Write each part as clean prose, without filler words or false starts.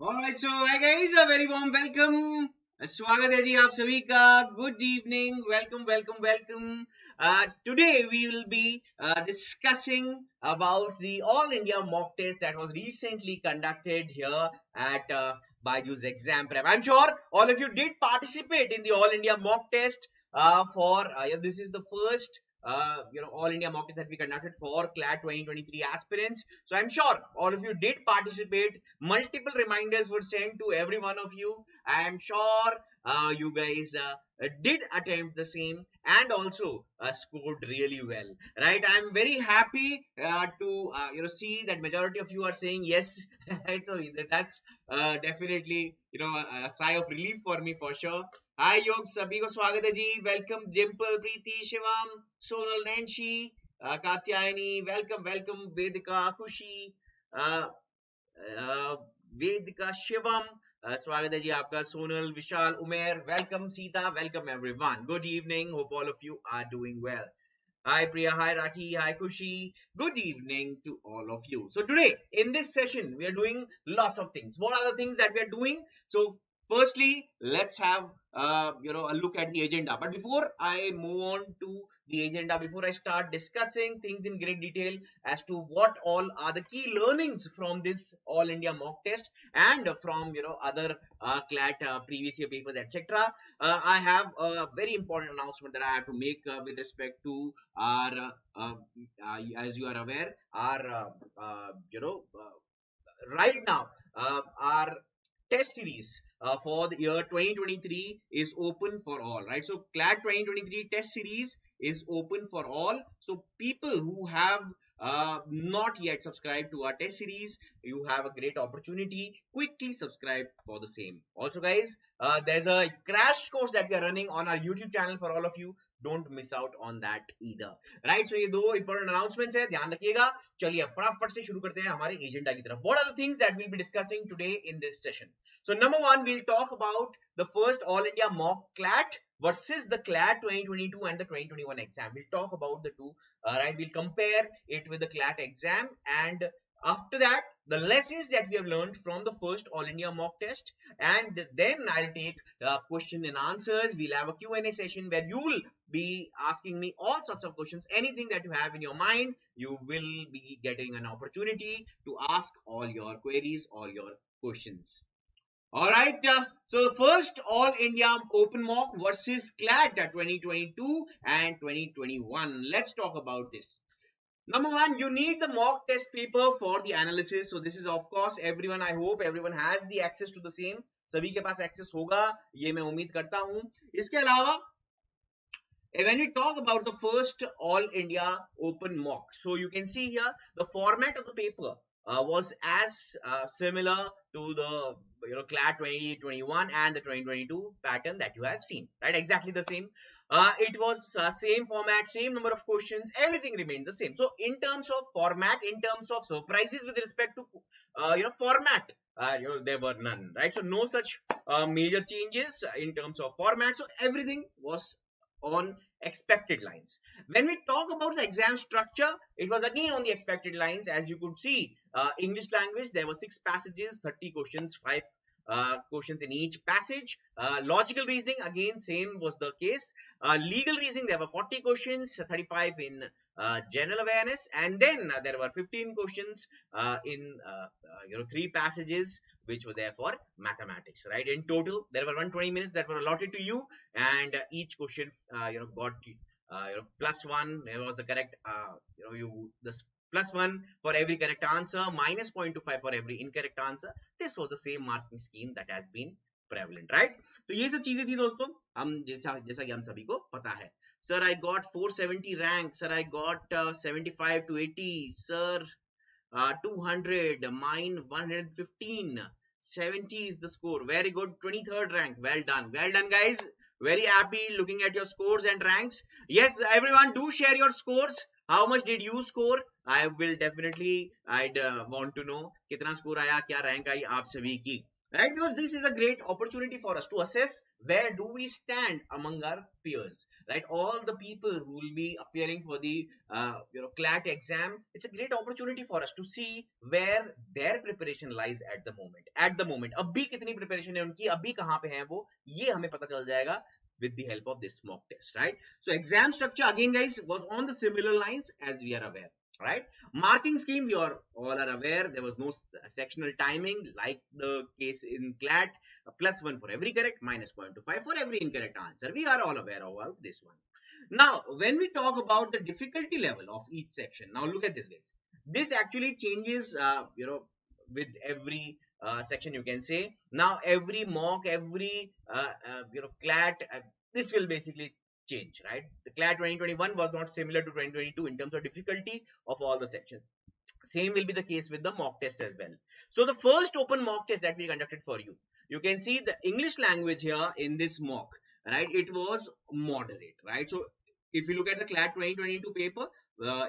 Alright, so hi guys, a very warm welcome. स्वागत है जी आप सभी का. Good evening, welcome. Today we will be discussing about the All India mock test that was recently conducted here at BYJU'S exam prep. I'm sure all of you did participate in the All India mock test this is the first all India mock test that we conducted for CLAT 2023 aspirants. So I'm sure all of you did participate. Multiple reminders were sent to every one of you. I am sure you guys did attempt the same and also scored really well, right? I'm very happy to see that majority of you are saying yes. Right, so that's definitely a sigh of relief for me for sure. हाय योग सभी को स्वागत है जी. Welcome Dimple, Preeti, Shivam, Sonal, Nancy, Katyayani. Welcome Vedika, Khushi, Vedika, Shivam. स्वागत है जी आपका. Sonal, Vishal, Umer. Welcome Sita. Welcome everyone. Good evening. Hope all of you are doing well. Hi Priya, hi Raki, hi Kushi. Good evening to all of you. So today in this session we are doing lots of things. What are the things that we are doing? So firstly, let's have a look at the agenda. But before I move on to the agenda, before I start discussing things in great detail as to what all are the key learnings from this All India mock test and from other CLAT previous year papers, etc. I have a very important announcement that I have to make with respect to our as you are aware, our right now our test series for the year 2023 is open for all, right? So CLAT 2023 test series is open for all. So people who have not yet subscribed to our test series, you have a great opportunity. Quickly subscribe for the same. Also guys, there's a crash course that we are running on our YouTube channel for all of you. Don't miss out on that either, right? So ये दो important announcements है, ध्यान रखिएगा. चलिए अब फटाफट से शुरू करते हैं हमारे एजेंडा की तरफ. What are the things that we'll be discussing today in this session? So number one, we'll talk about the first All India mock CLAT versus the CLAT 2022 and the 2021 exam. We'll talk about the two, right? We'll compare it with the CLAT exam, and after that, the lessons that we have learned from the first All India mock test, and then I'll take question and answers. We'll have a Q&A session where you'll be asking me all sorts of questions. Anything that you have in your mind, you will be getting an opportunity to ask all your queries, all your questions. All right, so the first All India Open Mock versus CLAT 2022 and 2021. Let's talk about this. Number one, you need the mock test paper for the analysis. So this is of course everyone, I hope everyone has the access to the same. सभी के पास access होगा, ये मैं उम्मीद करता हूँ. इसके अलावा when we talk about the first All India Open Mock, so you can see here the format of the paper was as similar to the CLAT 2021 and the 2022 pattern that you have seen, right? Exactly the same. It was same format, same number of questions, everything remained the same. So in terms of format, in terms of surprises with respect to format, there were none, right? So no such major changes in terms of format. So everything was on expected lines. When we talk about the exam structure, it was again on the expected lines. As you could see, English language, there were 6 passages, 30 questions, 5 questions in each passage. Logical reasoning, again same was the case. Legal reasoning, there were 40 questions, 35 in general awareness, and then there were 15 questions in 3 passages which were there for mathematics, right? In total there were 120 minutes that were allotted to you, and each question got +1. There was the correct this +1 for every correct answer, minus 0.25 for every incorrect answer. This was the same marking scheme that has been prevalent, right? तो ये सब चीजें थी दोस्तों, हम जैसा कि हम सभी को पता है. Sir, I got 470 rank. Sir, I got 75 to 80. Sir, 200. Mine 115. 70 is the score. Very good. 23rd rank. Well done. Well done, guys. Very happy looking at your scores and ranks. Yes, everyone, do share your scores. How much did you score? I will definitely, I'd want to know कितना score आया, क्या rank आई आप सभी की. right? Because this is a great opportunity for us to assess where do we stand among our peers, right? All the people who will be appearing for the CLAT exam, it's a great opportunity for us to see where their preparation lies at the moment. At the moment, अभी कितनी preparation है उनकी, अभी कहाँ पे हैं वो, ये हमें पता चल जाएगा with the help of this mock test, right? So exam structure again, guys, was on the similar lines as we are aware, right? Marking scheme, we are all are aware, there was no sectional timing like the case in CLAT, +1 for every correct, -0.25 for every incorrect answer. We are all aware about this one. Now, when we talk about the difficulty level of each section, now look at this, guys. This actually changes, with every section, you can say. Now, every mock, every, CLAT, this will basically change, right? The CLAT 2021 was not similar to 2022 in terms of difficulty of all the sections. Same will be the case with the mock test as well. So the first open mock test that we conducted for you, you can see the English language here in this mock, right? It was moderate, right? So if you look at the CLAT 2022 paper,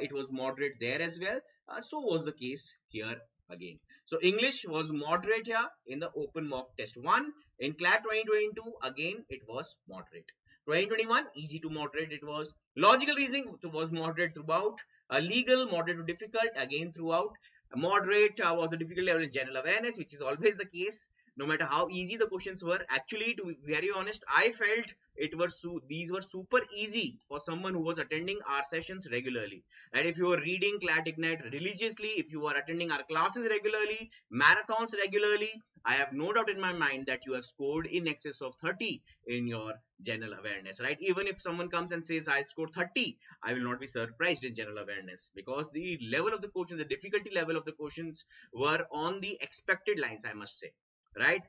it was moderate there as well. So was the case here again. So English was moderate here in the open mock test 1. In CLAT 2022, again, it was moderate. 2021, easy to moderate it was. Logical reasoning was moderate throughout. Legal, moderate to difficult, again throughout. Moderate was the difficult level in general awareness, which is always the case. No matter how easy the questions were, actually, to be very honest, I felt these were super easy for someone who was attending our sessions regularly. And if you were reading CLAT Ignite religiously, if you are attending our classes regularly, marathons regularly, I have no doubt in my mind that you have scored in excess of 30 in your general awareness, right? Even if someone comes and says I scored 30, I will not be surprised in general awareness, because the level of the questions, the difficulty level of the questions were on the expected lines, I must say, right?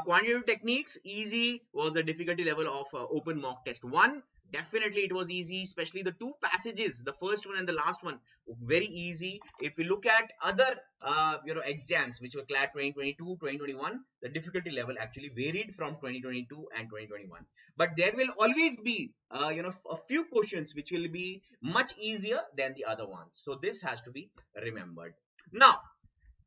Quantitative techniques, easy was the difficulty level of open mock test 1. Definitely it was easy, especially the two passages, the first one and the last one, very easy. If you look at other exams which were CLAT 2022, 2021, the difficulty level actually varied from 2022 and 2021. But there will always be a few questions which will be much easier than the other ones. So this has to be remembered. Now,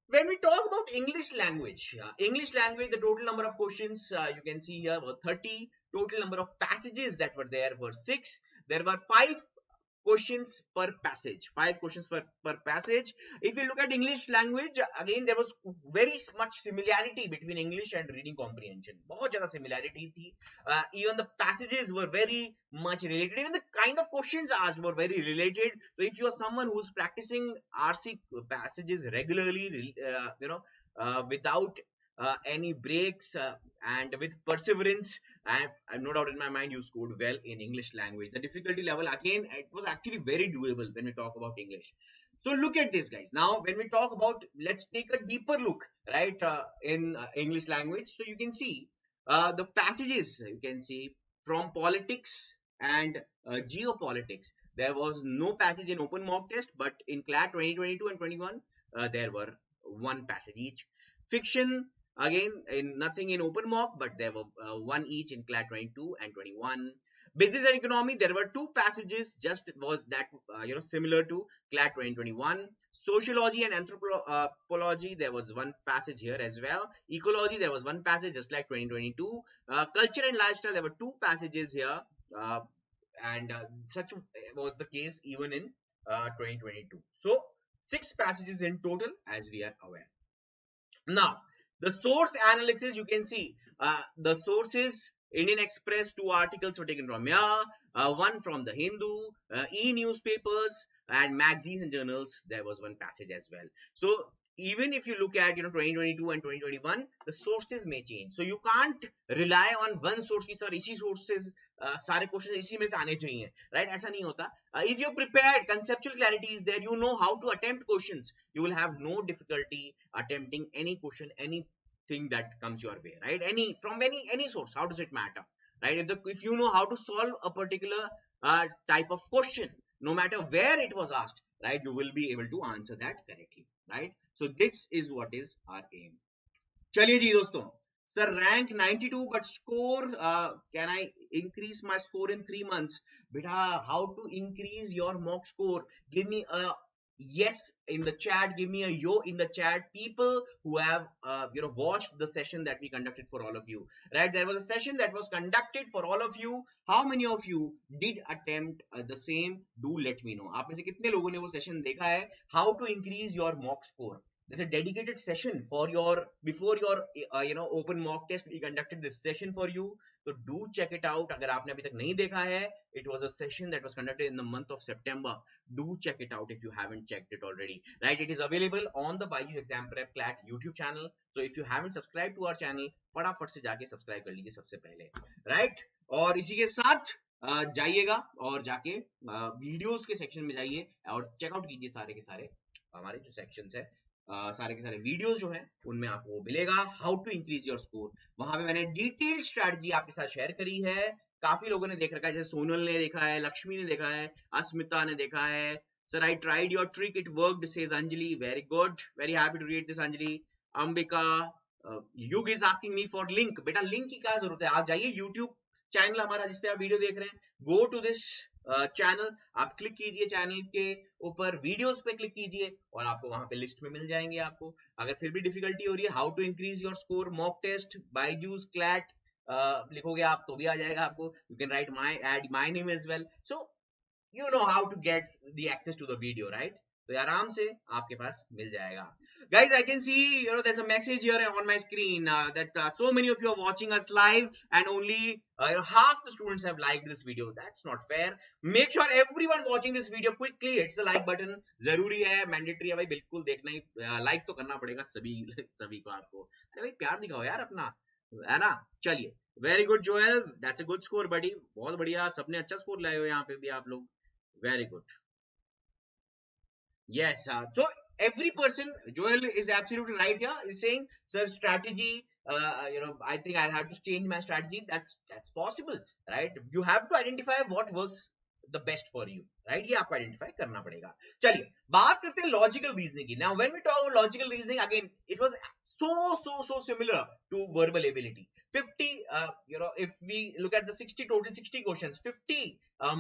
when we talk about English language, the total number of questions you can see here were 30. Total number of passages that were there were 6. There were 5 questions per passage. 5 questions per passage. If you look at English language, again there was very much similarity between English and reading comprehension. बहुत ज़्यादा similarity थी. Even the passages were very much related. Even the kind of questions asked were very related. So if you are someone who's practicing RC passages regularly, without any breaks and with perseverance, I have no doubt in my mind you scored well in English language. The difficulty level, again, it was actually very doable when we talk about English. So look at this, guys. Now, when we talk about, let's take a deeper look, right, in English language. So you can see the passages, you can see from politics and geopolitics. There was no passage in open mock test, but in CLAT 2022 and 21, there were one passage each. Fiction, again, nothing in open mock, but there were one each in CLAT 22 and 21. Business and economy, there were 2 passages, just was that similar to CLAT 2021. Sociology and anthropology, there was one passage here as well. Ecology, there was one passage just like 2022. Culture and lifestyle, there were 2 passages here, and such was the case even in 2022. So 6 passages in total, as we are aware. Now, the source analysis, you can see the sources. Indian Express, 2 articles were taken from here, 1 from the Hindu, e-newspapers and magazines and journals. There was 1 passage as well. So even if you look at 2022 and 2021, the sources may change. So you can't rely on one source की sir इसी sources सारे question इसी में से आने चाहिए, right? ऐसा नहीं होता. If you're prepared, conceptual clarity is there, you know how to attempt questions, you will have no difficulty attempting any question, anything that comes your way, right? From any source, how does it matter, right? If you know how to solve a particular type of question, no matter where it was asked, right, you will be able to answer that correctly, right? So this is what is our aim. चलिए जी दोस्तों, sir, rank 92 but score, can I increase my score in 3 months? Beta, how to increase your mock score? Give me a yes in the chat. Give me a yo in the chat, people who have watched the session that we conducted for all of you, right? There was a session that was conducted for all of you. How many of you did attempt the same? Do let me know. आप में से कितने लोगों ने वो session देखा है? How to increase your mock score. There's a dedicated session for your before your open mock test. We conducted this session for you, so do check it out. अगर आपने अभी तक नहीं देखा है, it was a session that was conducted in the month of September. Do check it out if you haven't checked it already, right? It is available on the BYJU'S exam prep CLAT YouTube channel. So if you haven't subscribed to our channel, फटाफट से जाके subscribe कर लीजिए सबसे पहले, right? और इसी के साथ जाइएगा और जाके वीडियोस के सेक्शन में जाइए और चेकआउट कीजिए सारे के सारे हमारे जो सेक्शंस है, सारे के सारे वीडियोस जो हैं उनमें आपको मिलेगा how to increase your score. वहां पे मैंने डिटेल स्ट्रेटजी आपके साथ शेयर करी है. काफी लोगों ने देख रखा है, जैसे सोनल ने देखा है, लक्ष्मी ने देखा है, अस्मिता ने देखा है. Sir I tried your trick, it worked, says Anjali. Very good, very happy to read this Anjali. Ambika, Yug is asking me for link. बेटा लिंक की क्या जरूरत है, आप जाइए यूट्यूब चैनल हमारा जिसपे आप वीडियो देख रहे हैं, गो टू दिस चैनल, आप क्लिक कीजिए चैनल के ऊपर, वीडियोस पे क्लिक कीजिए और आपको वहां पे लिस्ट में मिल जाएंगे. आपको अगर फिर भी डिफिकल्टी हो रही है, how to increase your score mock test Byju's CLAT लिखोगे आप तो भी आ जाएगा आपको. You can write my add my name as well. So you know how to get the access to the video, right? तो ये आराम से आपके पास मिल जाएगा. Guys, I can see there's a message here on my screen that so many of you are watching us live and only half the students have liked this video. That's not fair. Make sure everyone watching this video quickly hits the like button. जरूरी है, mandatory है भाई, बिल्कुल देखना ही, like तो करना पड़ेगा सभी को आपको. अरे भाई प्यार दिखाओ यार अपना, है ना? चलिए, very good Joel, that's a good score buddy, बहुत बढ़िया, सबने अच्छा स्कोर लाए हो यहाँ पे भी आप लोग. Very good. Yes. So every person, Joel is absolutely right here. Is saying, sir, strategy. I think I'll have to change my strategy. That's possible, right? You have to identify what works the best for you, right? ये आपको identify करना पड़ेगा. चलिए बात करते हैं logical reasoning की. Now when we talk about logical reasoning, again it was so similar to verbal ability. 50, if we look at the 60 questions, 50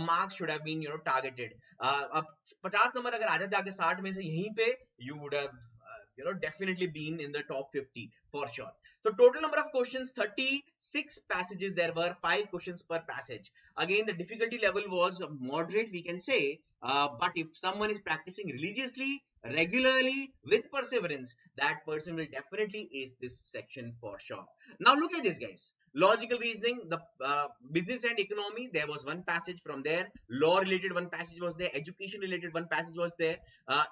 marks should have been targeted. अब 50 नंबर अगर आ जाते आगे 60 में से यहीं पे, you would have definitely been in the top 50 for sure. So total number of questions 36 passages there were, 5 questions per passage. Again the difficulty level was moderate, we can say, but if someone is practicing religiously, regularly, with perseverance, that person will definitely ace this section for sure. Now look at this, guys. Logical reasoning, the business and economy, there was one passage from there. Law related one passage was there. Education related one passage was there.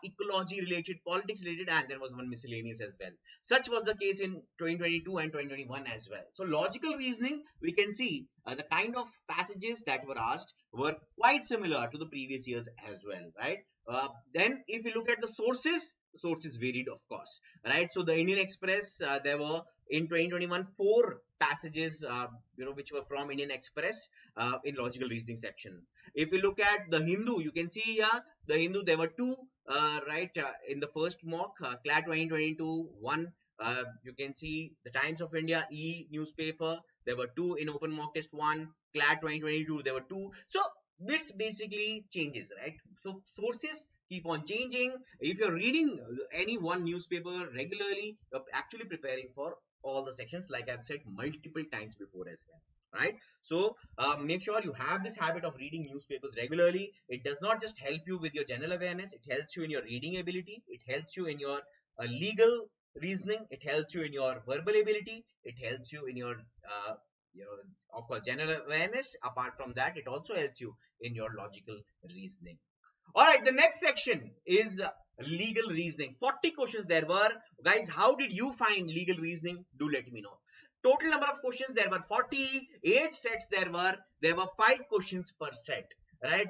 Ecology related, politics related, and there was one miscellaneous as well. Such was the case in 2022 and 2021 as well. So logical reasoning, we can see the kind of passages that were asked were quite similar to the previous years as well, right? Then if you look at the sources varied, of course, right? So the Indian Express, there were in 2021 4 passages which were from Indian Express in logical reasoning section. If you look at the Hindu, you can see here the Hindu, there were 2 right in the first mock CLAT 2022 1. You can see the Times of India newspaper, there were 2 in open mock test 1. CLAT 2022 there were 2. So this basically changes, right? So sources keep on changing. If you're reading any one newspaper regularly, you're actually preparing for all the sections, like I've said multiple times before as well, right? So make sure you have this habit of reading newspapers regularly. It does not just help you with your general awareness, it helps you in your reading ability, it helps you in your legal reasoning, it helps you in your verbal ability, it helps you in your of course general awareness. Apart from that, it also helps you in your logical reasoning. All right, the next section is legal reasoning. 40 questions there were. Guys, how did you find legal reasoning? Do let me know. Total number of questions there were 48 sets there were 5 questions per set, right?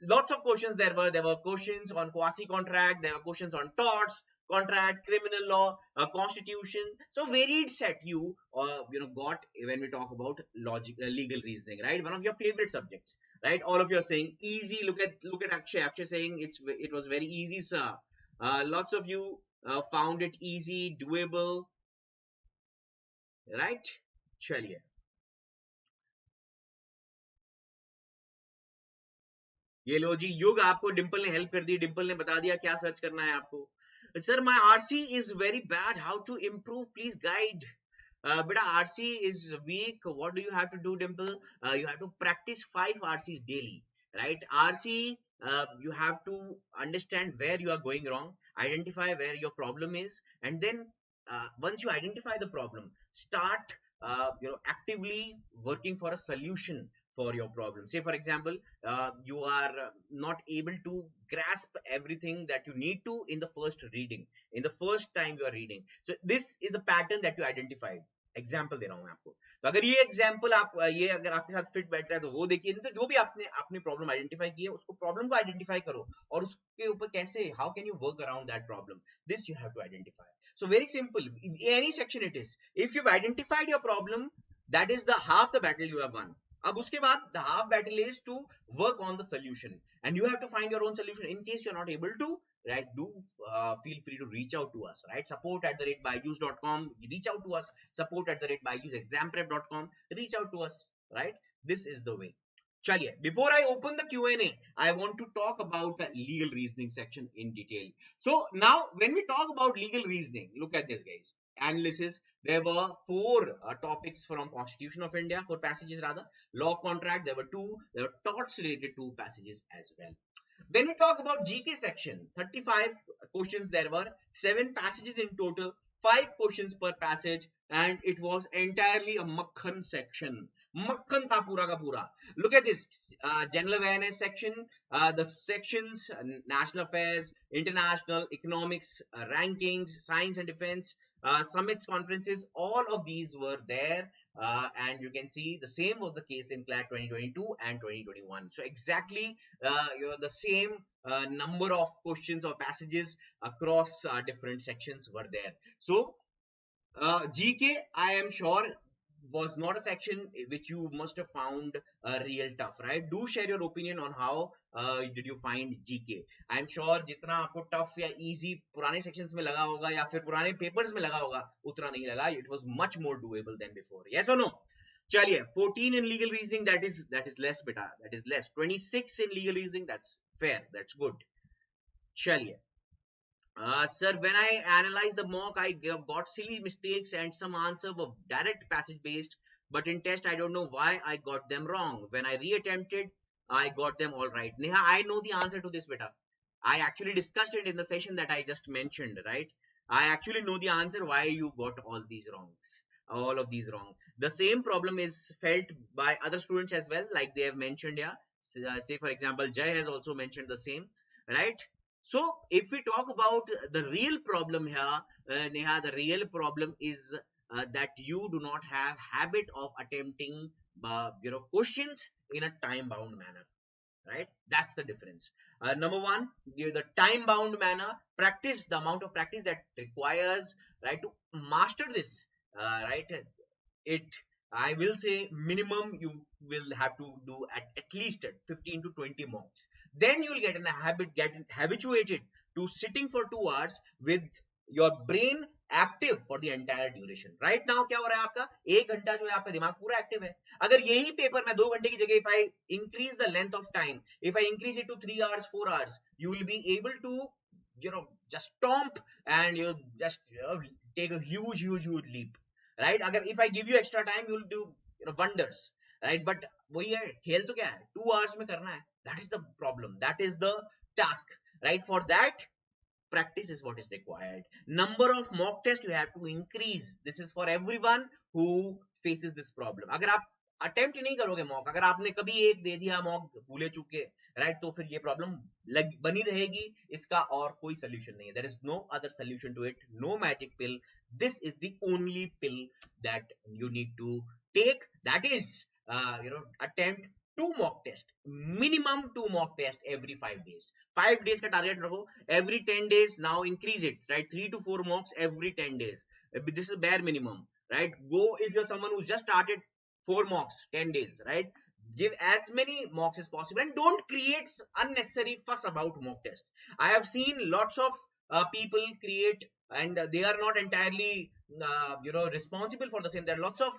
Lots of questions there were questions on quasi contract, there were questions on torts, contract, criminal law, constitution. So varied set you got when we talk about legal reasoning, right? One of your favorite subjects, right? All of you are saying easy. Look at Akshay saying it was very easy, sir. Lots of you found it easy, doable, right? Chaliye. ये लो जी युग, आपको डिंपल ने help कर दी, डिंपल ने बता दिया क्या search करना है आपको. Sir my RC is very bad, how to improve, please guide. Beta, RC is weak. What do you have to do, Dimple? You have to practice 5 RCs daily, right? RC, you have to understand where you are going wrong, identify where your problem is, and then once you identify the problem, start actively working for a solution for your problem. Say for example, you are not able to grasp everything that you need to in the first reading, in the first time you are reading. So this is a pattern that you identified. Example दे रहा हूं मैं आपको. तो अगर ये example आप ये अगर आपके साथ फिट बैठता है तो वो देखिए. तो जो भी आपने अपनी प्रॉब्लम आइडेंटिफाई की है, उसको प्रॉब्लम को आइडेंटिफाई करो और उसके ऊपर कैसे, how can you work around that problem, this you have to identify. So very simple, any section it is, if you've identified your problem, that is the half the battle you have won. अब उसके बाद the half battle is to work on the solution, and you have to find your own solution. In case you're not able to, right, do feel free to reach out to us, right? support@byju's.com, reach out to us. support@byju'sexamprep.com, reach out to us, right? This is the way. Chaliye, before I open the Q&A, I want to talk about the legal reasoning section in detail. So now when we talk about legal reasoning, look at this guys, analysis. There were 4 topics from Constitution of India, 4 passages rather. Law of contract, there were 2. There were torts related 2 passages as well. When we talk about GK section, 35 questions there were, 7 passages in total, 5 questions per passage, and it was entirely a makhan section. Makhan tha pura ka pura. Look at this, general awareness section, the sections, national affairs, international, economics, rankings, science and defense, summits, conferences, all of these were there. And you can see the same was the case in CLAT 2022 and 2021. So exactly the same number of questions or passages across different sections were there. So GK, I am sure, was not a section which you must have found real tough, right? Do share your opinion on how did you find GK. I am sure जितना आपको tough या easy पुराने sections में लगा होगा या फिर पुराने papers में लगा होगा, उतना नहीं लगा. It was much more doable than before. Yes or no? चलिए, 14 in legal reasoning, that is less beta, that is less. 26 in legal reasoning, that's fair, that's good. चलिए. Sir, when I analyzed the mock, I got silly mistakes and some answer were direct passage based, but in test, I don't know why I got them wrong. When I reattempted, I got them all right. Neha, I know the answer to this, beta. I actually discussed it in the session that I just mentioned, right? I actually know the answer why you got all these wrongs, all of these wrong. The same problem is felt by other students as well, like they have mentioned here. Say, for example, Jay has also mentioned the same, right? So if we talk about the real problem here, Neha, the real problem is that you do not have habit of attempting questions in a time bound manner, right? That's the difference. Number one, the time bound manner, practice, the amount of practice that requires, right, to master this, right? It, I will say minimum you will have to do at least 15 to 20 mocks. Then you will get in a habit, get habituated to sitting for 2 hours with your brain active for the entire duration. Right now क्या हो रहा है आपका 1 घंटा जो है आपका दिमाग पूरा एक्टिव है. अगर यही पेपर में 2 घंटे की जगह if I increase the length of time, if I increase it to 3 hours, 4 hours, you will be able to just stomp and just take a huge leap, right? अगर if I give you extra time, you will do wonders, right? But वही है, खेल तो क्या है, 2 hours में करना है. That is the problem, that is the task, right? For that, practice is what is required. Number of mock tests you have to increase. This is for everyone who faces this problem. अगर आप attempt नहीं करोगे mock, अगर आपने कभी एक दे दिया mock भूले चुके, राइट, तो फिर ये प्रॉब्लम बनी रहेगी. इसका और कोई सोल्यूशन नहीं है. There is no other solution to it, no magic pill. This is the only pill that you need to take. That is, attempt 2 mock test, minimum 2 mock test every 5 days. 5 days का target रखो. Every 10 days, now increase it, right? 3 to 4 mocks every 10 days. This is bare minimum, right? Go, if you're someone who's just started, 4 mocks, 10 days, right? Give as many mocks as possible and don't create unnecessary fuss about mock test. I have seen lots of people create, and they are not entirely responsible for the same. There are lots of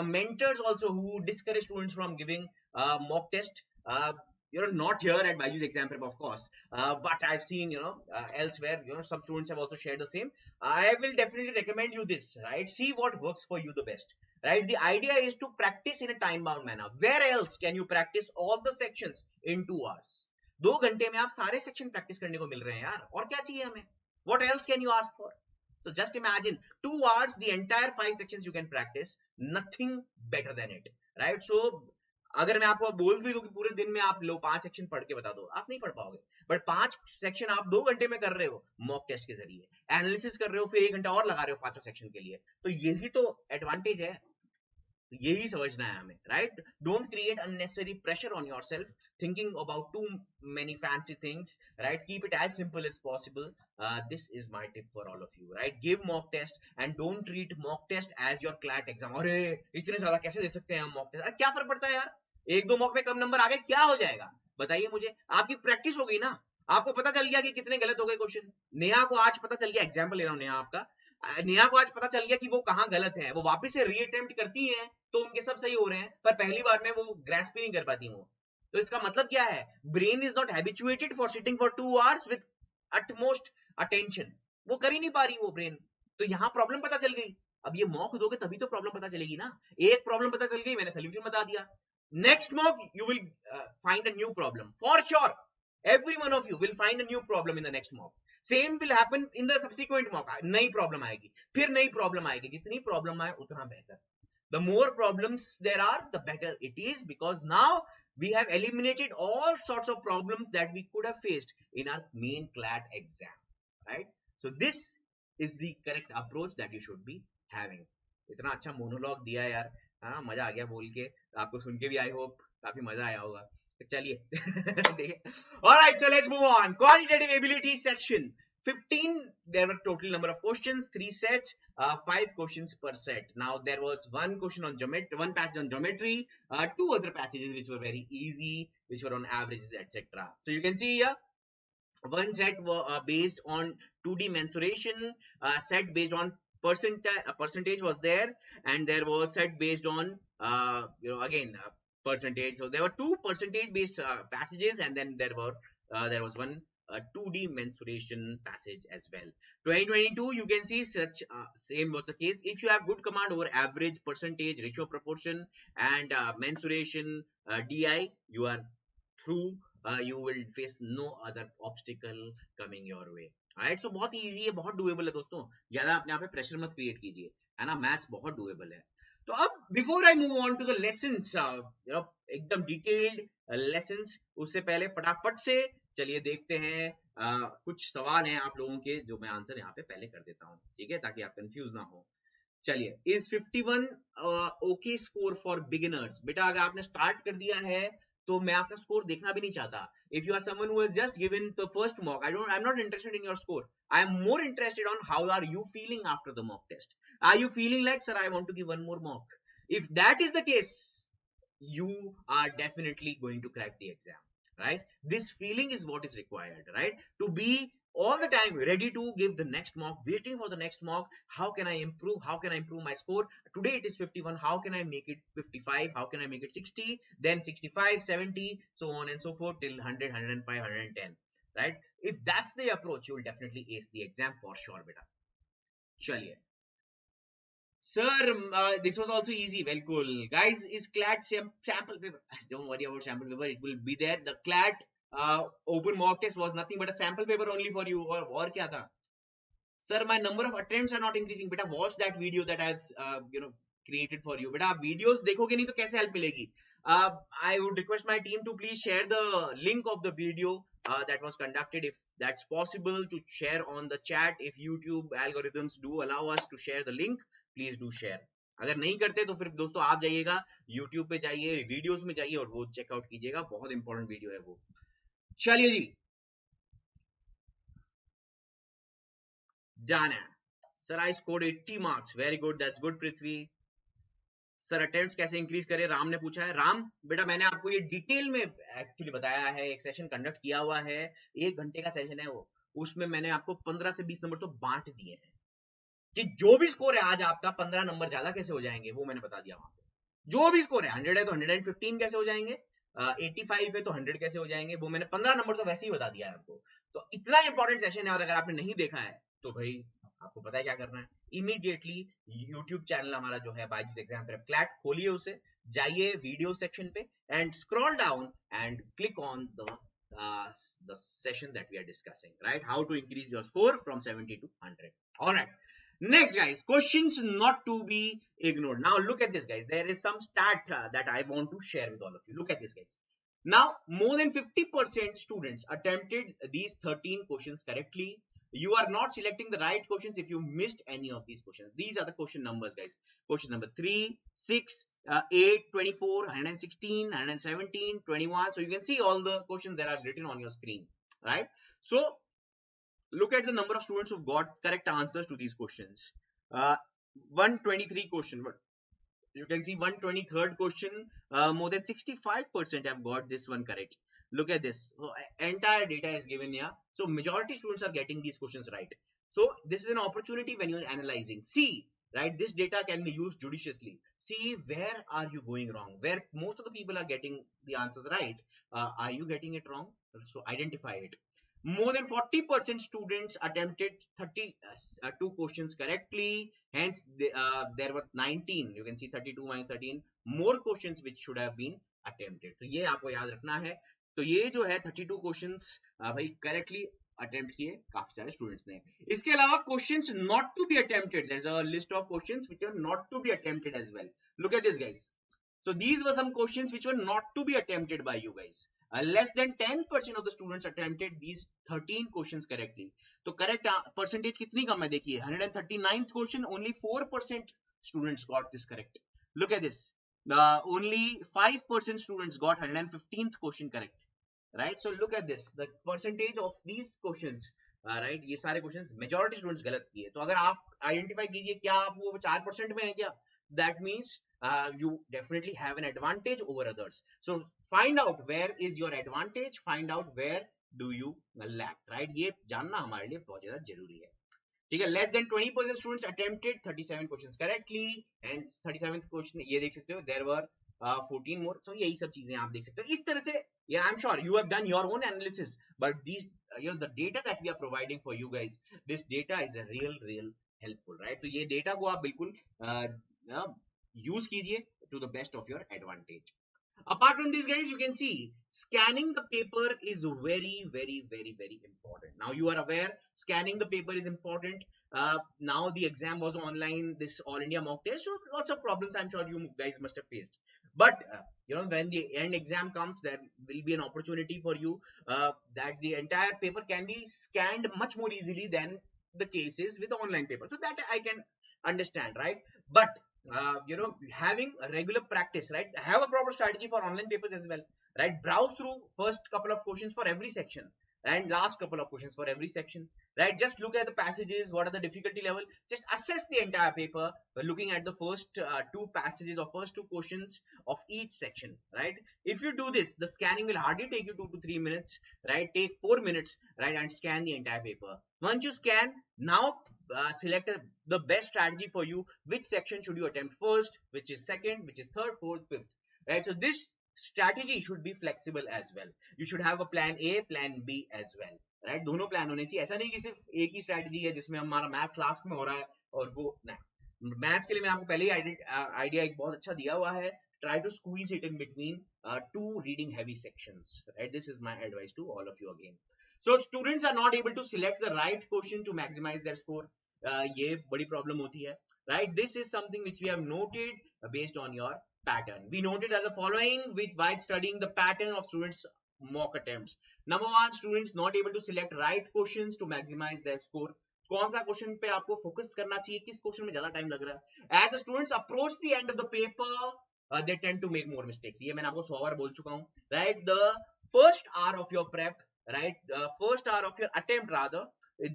mentors also who discourage students from giving mock test. not here at BYJU'S exam prep, of course, but I've seen, elsewhere, some students have also shared the same. I will definitely recommend you this, right? See what works for you the best, right? The idea is to practice in a time bound manner. Where else can you practice all the sections in 2 hours? 2 घंटे में आप सारे section practice करने को मिल रहे हैं यार, और क्या चाहिए हमें? What else can you ask for? So just imagine 2 hours, the entire 5 sections you can practice, nothing better than it, right? So अगर मैं आपको बोल भी दूं कि पूरे दिन में आप लो 5 सेक्शन पढ़ के बता दो, आप नहीं पढ़ पाओगे, बट 5 सेक्शन आप 2 घंटे में कर रहे हो मॉक टेस्ट के जरिए, एनालिसिस कर रहे हो, फिर 1 घंटा और लगा रहे हो 5 सेक्शन के लिए, तो यही तो एडवांटेज है, यही समझना है हमें, right? Don't create unnecessary pressure on yourself thinking about too many fancy things, right? Keep it as simple as possible. This is my tip for all of you, right? Give mock test and don't treat mock test as your CLAT exam. अरे इतने ज्यादा कैसे दे सकते हैं हम mock test? अरे क्या फर्क पड़ता है यार, 1-2 मॉक में कम नंबर आ गए, क्या हो जाएगा? बताइए मुझे. आपकी प्रैक्टिस हो गई ना, आपको पता चल गया कि कितने गलत हो गए क्वेश्चन. नेहा को आज पता चल गया, एग्जाम्पल ले रहा हूं नेहा आपका, नेहा को आज पता चल गया कि वो कहां गलत है, वो वापस से रीअटेम्प्ट करती हैं तो उनके सब सही हो रहे हैं, पर पहली बार में वो ग्रैस्प नहीं कर पाती वो. तो इसका मतलब क्या है? Brain is not habituated for sitting for 2 hours with utmost attention. वो कर ही नहीं पा रही वो ब्रेन. तो यहां प्रॉब्लम पता चल गई. अब ये मॉक दोगे तभी तो प्रॉब्लम पता चलेगी ना. एक प्रॉब्लम पता चल गई, मैंने सोल्यूशन बता दिया. Next mock you will find a new problem for sure. Every one of you will find a new problem in the next mock. Same will happen in the subsequent mock. नई problem आएगी, फिर नई problem आएगी. जितनी problem आए उतना बेहतर. The more problems there are, the better it is, because now we have eliminated all sorts of problems that we could have faced in our main CLAT exam, right? So this is the correct approach that you should be having. इतना अच्छा monologue दिया यार, हाँ मजा आ गया बोल के, आपको सुन के भी आई होप काफी मजा आया होगा. चलिए देखिए. Alright, so let's move on. Quantitative ability section. 15, there were total number of questions, 3 sets, 5 questions per set. Now there was one question on geometry, one passage on geometry, 2 other passages which were very easy, which were on averages, etc. So you can see here, one set were based on 2D mensuration, set based on percentage was there, and there was set based on again percentage. So there were 2 percentage based passages, and then there was one 2D mensuration passage as well. 2022, you can see such same was the case. If you have good command over average, percentage, ratio, proportion, and mensuration, DI, you are through. You will face no other obstacle coming your way. Alright, so बहुत easy है, बहुत doable है दोस्तों. ज्यादा अपने आप पे pressure मत क्रिएट कीजिए, है ना. मैथ्स बहुत doable है. तो अब before I move on to the lessons, एकदम डिटेल्ड लेसन्स, उससे पहले फटाफट से चलिए देखते हैं कुछ सवाल हैं आप लोगों के, जो मैं आंसर यहाँ पे पहले कर देता हूँ, ठीक है, ताकि आप कंफ्यूज ना हो. चलिए, is 51 okay score for beginners? बेटा अगर आपने स्टार्ट कर दिया है तो मैं आपका स्कोर देखना भी नहीं चाहता. If you are someone who has just given the first mock, I am not interested in your score. I am more interested on how are you feeling after the mock test. Are you feeling like, sir, I want to give one more mock? If that is the case, you are definitely going to crack the exam, right? This feeling is what is required, right? To be all the time ready to give the next mock, waiting for the next mock. How can I improve? How can I improve my score? Today it is 51. How can I make it 55? How can I make it 60? Then 65, 70, so on and so forth till 100, 105, 110. Right? If that's the approach, you will definitely ace the exam for sure, beta. Chaliye. Sir, this was also easy. Well, cool. Guys, is CLAT sample paper? Don't worry about sample paper. It will be there. The CLAT open mock test was nothing but a sample paper only for you. Or kya tha? Sir, my number of attempts are not increasing. Beta, watch that video that I've created for you. Beta, आप videos देखोगे नहीं तो कैसे help मिलेगी? I would request my team to please share the link of the video that was conducted, if that's possible, to share on the chat. If YouTube algorithms do allow us to share the link, please do share. अगर नहीं करते तो फिर दोस्तों आप जाइएगा YouTube पे, जाइए वीडियोस में जाइए और वो चेकआउट कीजिएगा. बहुत इंपॉर्टेंट वीडियो है वो. चलिए जी, जाना है. Sir I scored 80 marks. Very good, that's good. Prithvi sir, attempts कैसे इंक्रीज करें? राम ने पूछा है. राम बेटा, मैंने आपको ये डिटेल में एक्चुअली बताया है. एक सेशन कंडक्ट किया हुआ है, 1 घंटे का सेशन है वो. उसमें मैंने आपको 15 से 20 नंबर तो बांट दिए हैं कि जो भी स्कोर है आज आपका, 15 नंबर ज्यादा कैसे हो जाएंगे वो मैंने बता दिया वहां पे. जो भी स्कोर है 100 है तो 115 कैसे हो जाएंगे, 85 है तो 100 कैसे हो जाएंगे, वो मैंने 15 नंबर तो वैसे ही बता दिया है आपको। तो इतना इंपॉर्टेंट सेशन है, और अगर आपने नहीं देखा है तो भाई आपको पता है क्या करना है, इमीडिएटली यूट्यूब चैनल हमारा जो है बायजूस एग्जाम प्रेप क्लैट, खोलिए उसे, जाइए वीडियो सेक्शन पे and scroll down and click on the session that we are discussing, right? How to increase your score from 70 to 100. All right. Next, guys, questions not to be ignored. Now, look at this, guys. There is some stat that I want to share with all of you. Look at this, guys. Now, more than 50% students attempted these 13 questions correctly. You are not selecting the right questions if you missed any of these questions. These are the question numbers, guys. Question number 3, 6, 8, 24, 116, 117, 21. So you can see all the questions that are written on your screen, right? So look at the number of students who've got correct answers to these questions. 123 question, but you can see 123rd question, more than 65% have got this one correct. Look at this. So entire data is given here. So majority students are getting these questions right. So this is an opportunity when you're analyzing. See, right, this data can be used judiciously. See where are you going wrong, where most of the people are getting the answers right. Are you getting it wrong? So identify it. More than 40% students attempted 32 questions correctly. Hence, there were 19. You can see 32 minus 13 more questions which should have been attempted. तो ये आपको याद रखना है. तो ये जो है 32 questions भाई correctly attempt किए काफी सारे students ने. इसके अलावा questions not to be attempted. There's a list of questions which are not to be attempted as well. Look at this, guys. So these were some questions which were not to be attempted by you guys. Less than 10% of the students attempted these 13 questions correctly. तो correct percentage कितनी कम है देखिए, 139th question, only 4% students got this correct. Look at this. Only 5% students got 115th question correct. Right? So look at this. The percentage of these questions, right? ये सारे questions majority students गलत किए. तो अगर आप identify कीजिए क्या आप वो 4% में है क्या? That means you definitely have an advantage over others. So find out where is your advantage, find out where do you lack, right? ये जानना हमारे लिए बहुत ज़्यादा जरूरी है. ठीक है. Less than 20% students attempted 37 questions correctly and 37th question ये देख सकते हो, there were 14 more. So यही सब चीजें आप देख सकते हो. इस तरह से, yeah, I'm sure you have done your own analysis, but these the data that we are providing for you guys, this data is a real helpful, right? तो ये data को आप बिल्कुल use कीजिए to the best of your advantage. Apart from this, guys, you can see scanning the paper is very important. Now you are aware scanning the paper is important. Now the exam was online, this all India mock test, so lots of problems I'm sure you guys must have faced. But when the end exam comes, there will be an opportunity for you that the entire paper can be scanned much more easily than the case is with the online paper. So that I can understand, right? But having a regular practice, right? Have a proper strategy for online papers as well, right? Browse through first couple of questions for every section and last couple of questions for every section, right? Just look at the passages, what are the difficulty level, just assess the entire paper by looking at the first two passages or first two questions of each section, right? If you do this, the scanning will hardly take you 2 to 3 minutes, right? Take 4 minutes, right? And scan the entire paper. Once you scan, now select the best strategy for you. Which section should you attempt first, which is second, which is third, fourth, fifth, right? So this strategy should be flexible as well. You should have a plan A, plan B as well, right? दोनों plan होने चाहिए. ऐसा नहीं कि सिर्फ एक ही strategy है जिसमें हमारा मैथ लास्ट में हो रहा है और वो नहीं. मैथ्स के लिए मैं आपको पहले ही आइडिया एक बहुत अच्छा दिया हुआ है. Try to squeeze it in between two reading heavy sections, right? This is my advice to all of you again. So students are not able to select the right question to maximize their score. ये बड़ी problem होती है, right? This is something which we have noted based on your pattern. We noted as the following while studying the pattern of students mock attempts. Number one, students not able to select right questions to maximize their score. कौन सा question पे आपको focus करना चाहिए, किस question में ज्यादा time लग रहा है. As the students approach the end of the paper, they tend to make more mistakes. ये मैंने आपको 100 बार बोल चुका हूँ, right? The first hour of your prep, right? The first hour of your attempt rather,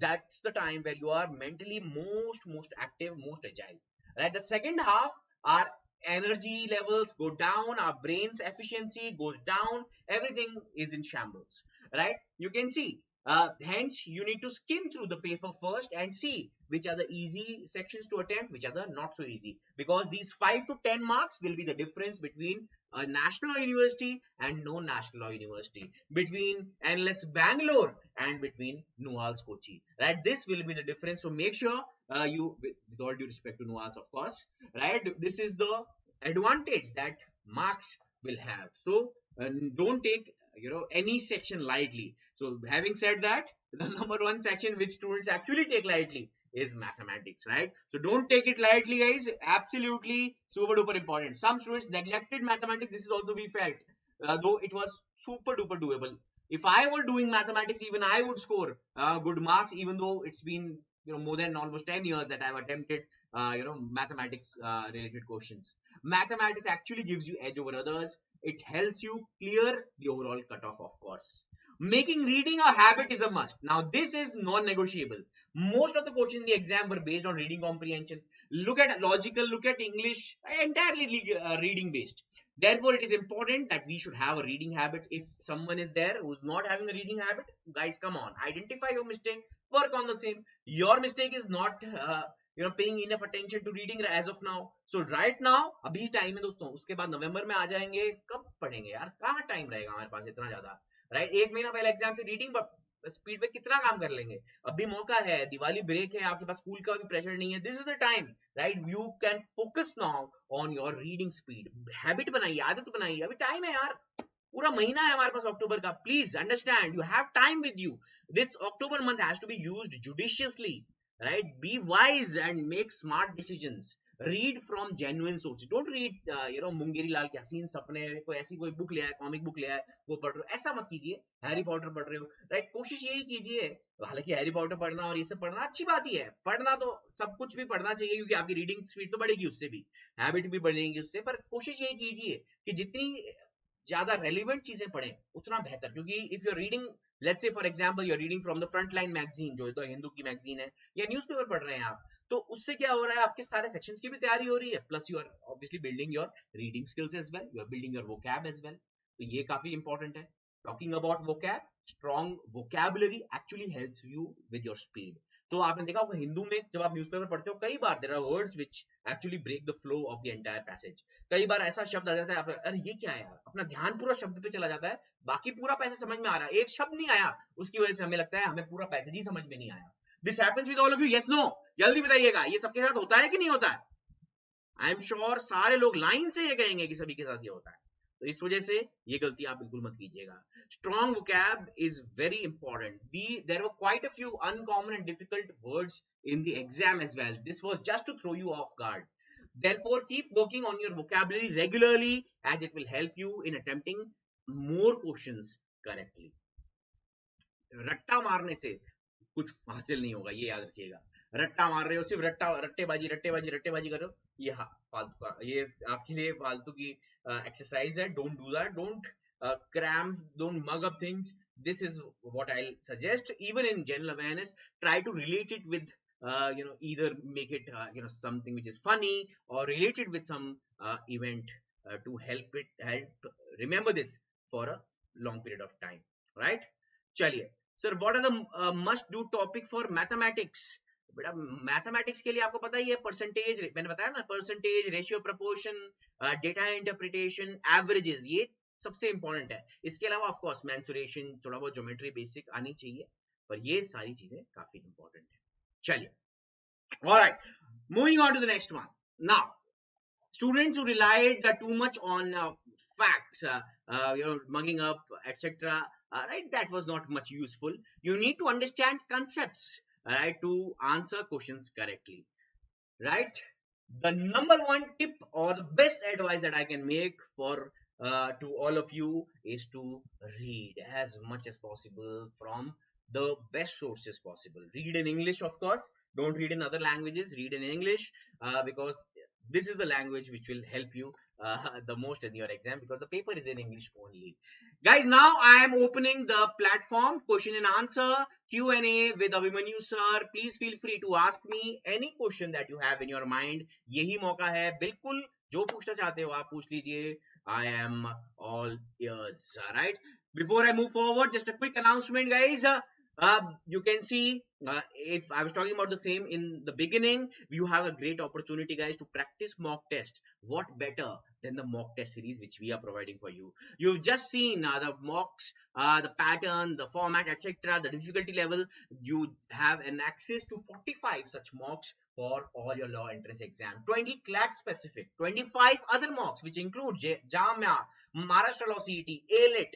that's the time where you are mentally most active, most agile, right? The second half, our energy levels go down, our brain's efficiency goes down, everything is in shambles, right? You can see Hence, you need to skim through the paper first and see which are the easy sections to attempt, which are the not so easy. Because these 5 to 10 marks will be the difference between a national university and no national university, between NLS Bangalore and between Nual's Kochi. Right? This will be the difference. So make sure with all due respect to Nual's, of course, right? This is the advantage that marks will have. So don't take any section lightly. So having said that, the number one section which students actually take lightly is mathematics, right? So don't take it lightly, guys. Absolutely super duper important. Some students neglected mathematics. This is also we felt, though it was super duper doable. If I were doing mathematics, even I would score good marks, even though it's been more than almost 10 years that I've attempted mathematics related questions. Mathematics actually gives you edge over others. It helps you clear the overall cutoff, of course. Making reading a habit is a must. Now, this is non-negotiable. Most of the questions in the exam were based on reading comprehension. Look at logical, look at English, entirely reading based. Therefore, it is important that we should have a reading habit. If someone is there who's not having a reading habit, guys, come on, identify your mistake, work on the same. Your mistake is not paying enough attention to reading as of now. So right now अभी time है दोस्तों, उसके बाद नवंबर में आ जाएंगे, कब पढ़ेंगे यार, कहाँ टाइम रहेगा हमारे पास इतना ज्यादा, राइट? एक महीना पहले एग्जाम से रीडिंग स्पीड पे कितना काम कर लेंगे? अभी मौका है, दिवाली ब्रेक है, आपके पास स्कूल का भी प्रेशर नहीं है. This is the time, right? You can focus now on your reading speed. Habit बनाइए, आदत बनाइए, अभी टाइम है यार, पूरा महीना है हमारे पास अक्टूबर का. Please understand, you have time with you. This October month has to be used judiciously, right? Be wise and make smart decisions. Read from genuine sources. Don't read Mungeri Lal Ke Haseen सपने, कोई ऐसी कोई बुक ले आए, कॉमिक बुक ले आए, वो पढ़ रहे हो, ऐसा मत कीजिए. हैरी पॉटर पढ़ रहे हो, राइट? कोशिश यही कीजिए. हालांकि हैरी पॉटर पढ़ना और ये सब पढ़ना अच्छी बात ही है, पढ़ना तो सब कुछ भी पढ़ना चाहिए, क्योंकि आपकी रीडिंग स्पीड तो बढ़ेगी उससे भी, हैबिट भी बढ़ेगी उससे. पर कोशिश यही कीजिए कि जितनी ज्यादा रेलिवेंट चीजें पढ़ें उतना बेहतर. क्योंकि if your reading, let's say for example your reading from the Frontline magazine, जो तो हिंदू की मैगजीन है, या न्यूज़पेपर पढ़ रहे हैं आप, तो उससे क्या हो रहा है, आपके सारे सेक्शंस की भी तैयारी हो रही है, plus you are obviously building your reading skills as well, you are building your vocab as well. तो ये काफी इंपॉर्टेंट है. Talking about vocab, strong vocabulary actually helps you with your speed. तो आपने देखा होगा हिंदू में जब आप न्यूज़पेपर पढ़ते हो, कई बार there are words which actually break the flow of the entire passage. कई बार ऐसा शब्द आ जाता है, अरे ये क्या है यार, अपना ध्यान पूरा शब्द पे चला जाता है, बाकी पूरा पैसेज समझ में आ रहा है, एक शब्द नहीं आया, उसकी वजह से हमें लगता है हमें पूरा पैसेज ही समझ में नहीं आया. This happens with all of you, yes no? जल्दी बताइएगा, ये सबके साथ होता है कि नहीं होता है? आई एम श्योर सारे लोग लाइन से ये कहेंगे कि सभी के साथ ये होता है. तो इस वजह से ये गलती आप बिल्कुल मत कीजिएगा. Strong vocab is very important. There were quite a few uncommon and difficult words in the exam as well. This was just to throw you off guard. Therefore, keep working on your vocabulary regularly, as it will help you in attempting more questions correctly. रट्टा मारने से कुछ हासिल नहीं होगा, ये याद रखिएगा. रट्टा मार रहे हो, सिर्फ रट्टेबाजी कर रहे हो, ये फालतू का, ये आपके लिए फालतू की एक्सरसाइज है. Don't do that. Don't cram, don't mug up things. This is what I'll suggest. Even in general awareness, try to relate it with either make it something which is funny, or relate it with some event to help remember this for a long period of time, right? Chaliye sir, what are the must do topic for mathematics? बेटा mathematics के लिए आपको पता ही है, percentage, मैंने बताया ना, percentage, ratio, proportion, data interpretation, averages, ये सबसे इंपॉर्टेंट है. इसके अलावा ऑफ कोर्स मेंसुरेशन, थोड़ा बहुत ज्योमेट्री बेसिक आनी चाहिए, पर ये सारी चीजें काफी इंपॉर्टेंट है. चलिए, alright, moving on to the next one. Now students who relied too much on facts, mugging up, etc., right, that was not much useful. You need to understand concepts, right, to answer questions correctly, right? The number one tip or the best advice that I can make for to all of you is to read as much as possible from the best sources possible. Read in English, of course. Don't read in other languages. Read in English because this is the language which will help you the most in your exam, because the paper is in English only. Guys, now I am opening the platform question and answer Q&A with Abhimanyu sir. Please feel free to ask me any question that you have in your mind. यही मौका है, बिल्कुल जो पूछना चाहते हो आप पूछ लीजिए. I am all ears. All right. Before I move forward, just a quick announcement, guys. You can see, if I was talking about the same in the beginning, you have a great opportunity, guys, to practice mock test. What better than the mock test series which we are providing for you? You've just seen the mocks, the pattern, the format, etc., the difficulty level. You have an access to 45 such mocks for all your law entrance exam, 20 CLAT specific, 25 other mocks which include JAMA, Maharashtra Law CET, ALIT,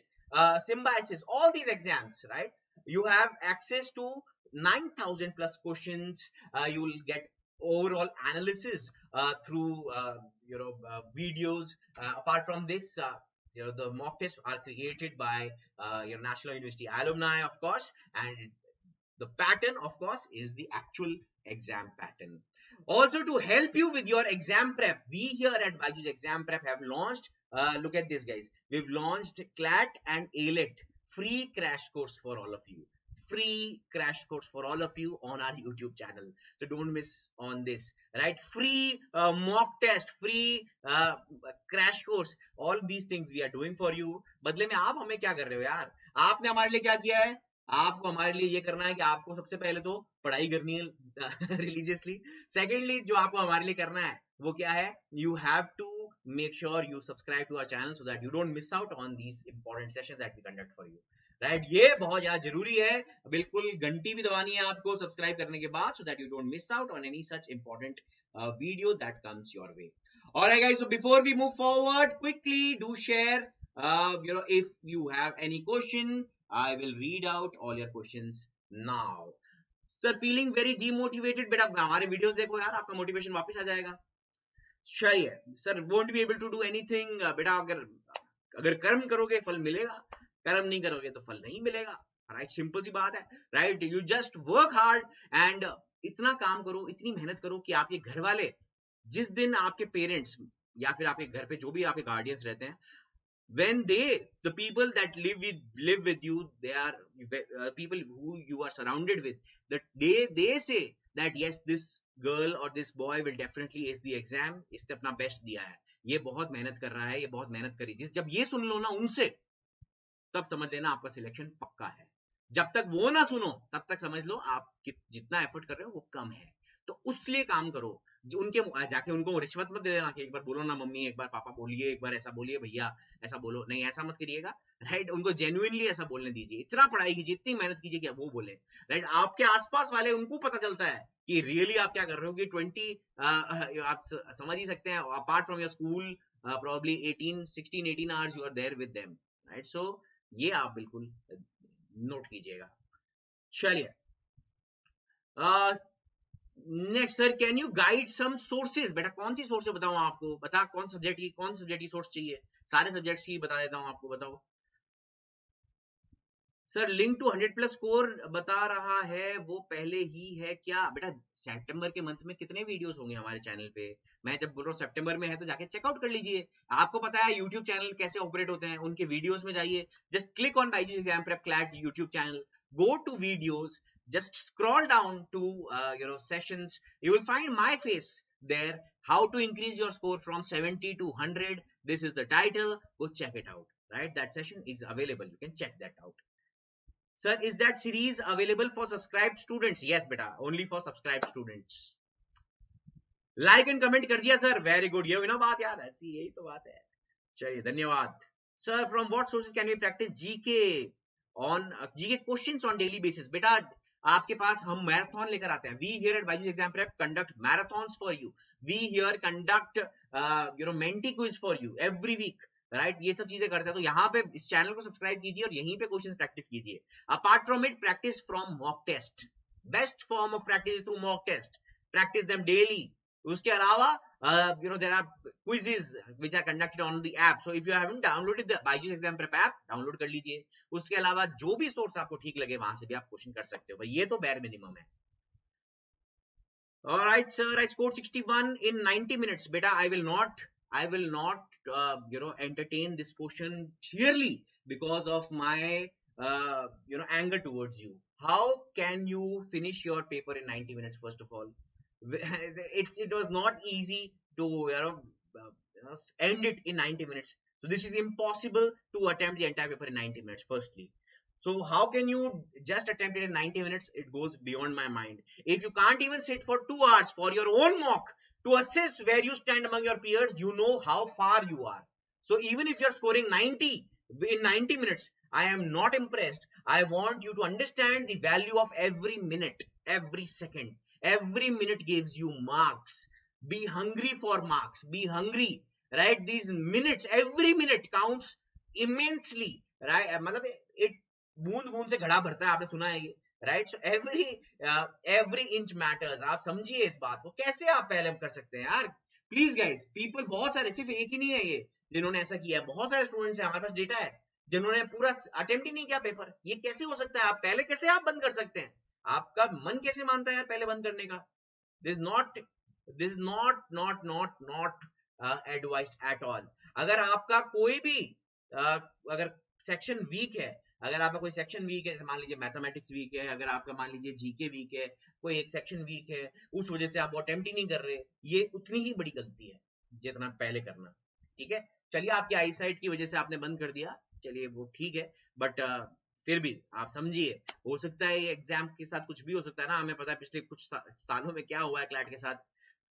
Symbiosis, all these exams, right? You have access to 9,000 plus questions. You will get overall analysis through videos. Apart from this, the mock tests are created by your National University alumni, of course, and the pattern, of course, is the actual exam pattern. Also, to help you with your exam prep, we here at BYJU'S Exam Prep have launched, look at this, guys. We've launched CLAT and ALIT free crash course for all of you. Free crash course for all of you on our YouTube channel. So don't miss on this, right? Free mock test, free crash course. All these things we are doing for you. बदले में आप हमें क्या कर रहे हो यार? आपने हमारे लिए क्या किया है? आपको हमारे लिए ये करना है कि आपको सबसे पहले तो पढ़ाई करनी है रिलीजियसली. सेकेंडली जो आपको हमारे लिए करना है वो क्या है? You have to make sure you subscribe to our channel so that you don't miss out on these important sessions that we conduct for you, right? ये बहुत ज्यादा जरूरी है. बिल्कुल घंटी भी दबानी है आपको सब्सक्राइब करने के बाद, सो that you don't miss out on any such important video that comes your way. All right, guys, so before we move forward, quickly do share, if you have any question. I will read out all your questions now. Sir, feeling very demotivated? बेटा हमारे videos देखो यार, आपका motivation वापस आ जाएगा. चाहिए sir, won't be able to do anything. बेटा अगर कर्म करोगे फल मिलेगा, कर्म नहीं करोगे तो फल नहीं मिलेगा, राइट? सिंपल सी बात है, right? You just work hard and इतना काम करो, इतनी मेहनत करो कि आपके घर वाले, जिस दिन आपके पेरेंट्स या फिर आपके घर पे जो भी आपके गार्डियंस रहते हैं, when the people that live with you, they are people who you are surrounded with, that they say that yes, this girl or this boy will definitely ace the exam, इसने अपना best दिया है, ये बहुत मेहनत कर रहा है, ये बहुत मेहनत करी, जब ये सुन लो ना उनसे, तब समझ लेना आपका सिलेक्शन पक्का है. जब तक वो ना सुनो तब तक समझ लो आप जितना एफर्ट कर रहे हो वो कम है. तो उसलिए काम करो, जो उनके जाके उनको रिश्वत मत दे देना कि एक बार बोलो ना मम्मी, एक बार पापा बोलिए, एक बार ऐसा बोलिए भैया, ऐसा बोलो, नहीं ऐसा मत करिएगा, राइट? उनको जेन्युइनली ऐसा बोलने दीजिए, इतना पढ़ाई कीजिए, इतनी मेहनत कीजिए कि वो बोले, राइट? आपके आसपास वाले उनको पता चलता है कि रियली आप क्या कर रहे हो. कि 20 आप समझ ही सकते हैं, apart from your school probably 16-18 hours you are there with them, right? So ये आप बिल्कुल नोट कीजिएगा. चलिए, next sir, can you guide some sources? बेटा कौन सी सोर्सेज बताऊं आपको? बता कौन सब्जेक्ट की सोर्स चाहिए? सारे सब्जेक्ट्स की बता देता हूं आपको, बताओ सर. लिंक टू 100+ स्कोर बता रहा है, वो पहले ही है क्या? बेटा सितंबर के मंथ में कितने वीडियोस होंगे हमारे चैनल पे? मैं जब बोल रहा हूँ सितंबर में है तो जाके चेकआउट कर लीजिए. आपको पता है यूट्यूब चैनल कैसे ऑपरेट होते हैं, उनके वीडियोस में जाइए, just click on BYJU'S exam prep CLAT YouTube channel, go to videos, just scroll down to sessions, you will find my face there, how to increase your score from 70 to 100. This is the title, go check it out, right? That session is available, you can check that out. Sir, is that series available for subscribed students? Yes beta, only for subscribed students. Like and comment कर दिया sir, very good. ये हुई ना बात यार, ऐसी यही तो बात है. चलिए, धन्यवाद. Sir, from what sources can we practice GK on GK questions on daily basis? बेटा आपके पास हम मैराथन लेकर आते हैं. We here at BYJU'S exam prep conduct marathons for you. We here conduct Menti quiz for you every week, right? ये सब चीजें करते हैं. तो यहाँ पे इस चैनल को सब्सक्राइब कीजिए और यहीं पे क्वेश्चंस प्रैक्टिस कीजिए. Apart from it, practice from mock test. Best form of practice through mock test. Practice them daily. उसके अलावा there are quizzes which are conducted on the app. So if you haven't downloaded the BYJU'S exam prep app, download कर लीजिए. उसके अलावा जो भी source आपको ठीक लगे वहां से भी आप क्वेश्चन कर सकते हो. भाई ये तो बेयर मिनिमम है. All right sir, I scored 61 in 90 minutes. Beta, I will not entertain this question clearly because of my anger towards you. How can you finish your paper in 90 minutes? First of all, it was not easy to end it in 90 minutes. So this is impossible to attempt the entire paper in 90 minutes. Firstly, So how can you just attempt it in 90 minutes? It goes beyond my mind. If you can't even sit for 2 hours for your own mock to assess where you stand among your peers, you know how far you are. So even if you're scoring 90 in 90 minutes, I am not impressed. I want you to understand the value of every minute, every second. Every minute gives you marks. Be hungry for marks. Be hungry, right? These minutes, every minute counts immensely, right? मतलब it बूंद बूंद से घड़ा भरता है, आपने सुना है ये, right? So every inch matters. आप समझिए इस बात को. कैसे आप पहले कर सकते हैं यार? प्लीज गाइस, पीपल बहुत सारे, सिर्फ एक ही नहीं है ये जिन्होंने ऐसा किया है. बहुत सारे स्टूडेंट्स हैं, हमारे पास डेटा है, जिन्होंने पूरा अटेम्प्ट ही नहीं किया पेपर. ये कैसे हो सकता है? आप पहले कैसे आप बंद कर सकते हैं? आपका मन कैसे मानता है यार पहले बंद करने का? This not advised at all. अगर आपका कोई भी अगर सेक्शन वीक है, अगर आपका कोई सेक्शन वीक है, जैसे मान लीजिए मैथमेटिक्स वीक है, अगर आपका मान लीजिए जीके वीक है, कोई एक सेक्शन वीक है, उस वजह से आप अटेम्प्ट ही नहीं कर रहे, ये उतनी ही बड़ी गलती है जितना पहले करना. ठीक है, चलिए आपकी आई साइट की वजह से आपने बंद कर दिया, चलिए वो ठीक है, बट फिर भी आप समझिए, हो सकता है ये एग्जाम के साथ कुछ भी हो सकता है ना. हमें पता है पिछले कुछ सालों में क्या हुआ है क्लैट के साथ.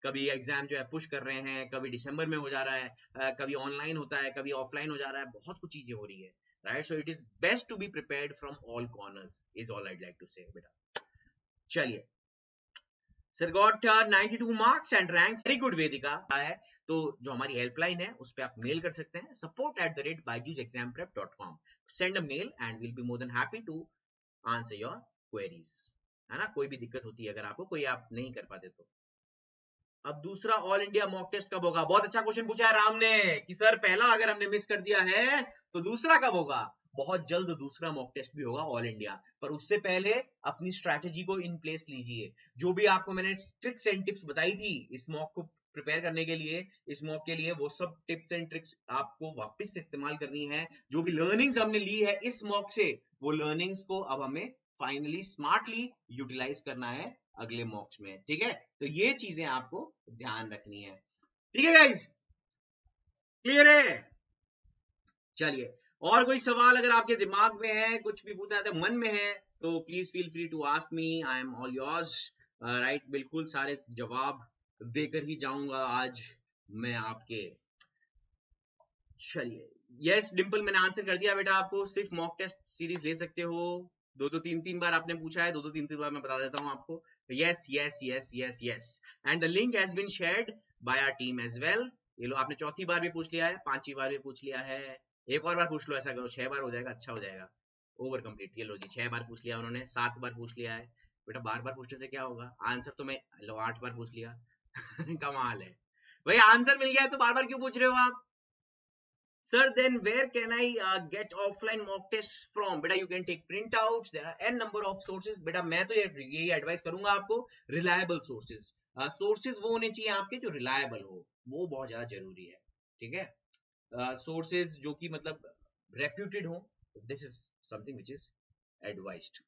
कभी एग्जाम जो है पुश कर रहे हैं, कभी दिसंबर में हो जा रहा है, कभी ऑनलाइन होता है, कभी ऑफलाइन हो जा रहा है, बहुत कुछ चीजें हो रही है, right? So it is best to be prepared from all corners is all I'd like to say. बेटा चलिए, sir got 92 marks and rank very good. वेदिका है तो जो हमारी हेल्पलाइन है उस पर आप मेल कर सकते हैं, support@byju'sexamprep.com. send a mail and we'll be more than happy to answer your queries, है ना? कोई भी दिक्कत होती है अगर आपको, कोई आप नहीं कर पाते तो. अब दूसरा ऑल इंडिया मॉक टेस्ट कब होगा? बहुत अच्छा क्वेश्चन पूछा है राम ने कि सर पहला अगर हमने मिस कर दिया है तो दूसरा कब होगा? बहुत जल्द दूसरा मॉक टेस्ट भी होगा ऑल इंडिया, पर उससे पहले अपनी स्ट्रैटेजी को इन प्लेस लीजिए. जो भी आपको मैंने ट्रिक्स एंड टिप्स बताई थी इस मॉक को प्रिपेयर करने के लिए, इस मॉक के लिए, वो सब टिप्स एंड ट्रिक्स आपको वापस से इस्तेमाल करनी है. जो भी लर्निंग्स हमने ली है इस मॉक से, वो लर्निंग्स को अब हमें फाइनली स्मार्टली यूटिलाइज करना है अगले मॉक्स में. ठीक है, तो ये चीजें आपको ध्यान रखनी है. ठीक है गाइस, क्लियर है? चलिए, और कोई सवाल अगर आपके दिमाग में है, कुछ भी पूछना है मन में है, तो please feel free to ask me. I am all yours, right? बिल्कुल सारे जवाब देकर ही जाऊंगा आज मैं आपके. चलिए, यस डिंपल, मैंने आंसर कर दिया बेटा आपको. सिर्फ मॉक टेस्ट सीरीज ले सकते हो. दो तीन बार आपने पूछा है, दो तीन बार मैं बता देता हूँ आपको. Yes yes yes yes yes, and the link has been shared by our team as well. ये लो, आपने चौथी बार भी पूछ लिया है, पांचवी बार भी पूछ लिया है, एक और बार पूछ लो. ऐसा करो 6 बार हो जाएगा, अच्छा हो जाएगा. Over complete. ये लो जी, 6 बार पूछ लिया उन्होंने, 7 बार पूछ लिया है. बेटा बार बार पूछने से क्या होगा? आंसर तो मैं लो 8 बार पूछ लिया. कमाल है भाई, आंसर मिल गया है तो बार बार क्यों पूछ रहे हो आप? Sir, then where can I get offline mock tests from? बेटा you can take printouts. There are n number of sources. बेटा मैं तो यही एडवाइस करूंगा आपको, reliable sources. सोर्सेज वो होने चाहिए आपके जो रिलायबल हो, वो बहुत ज्यादा जरूरी है. ठीक है, सोर्सेज जो कि मतलब रेप्यूटेड हो. This is something which is advised.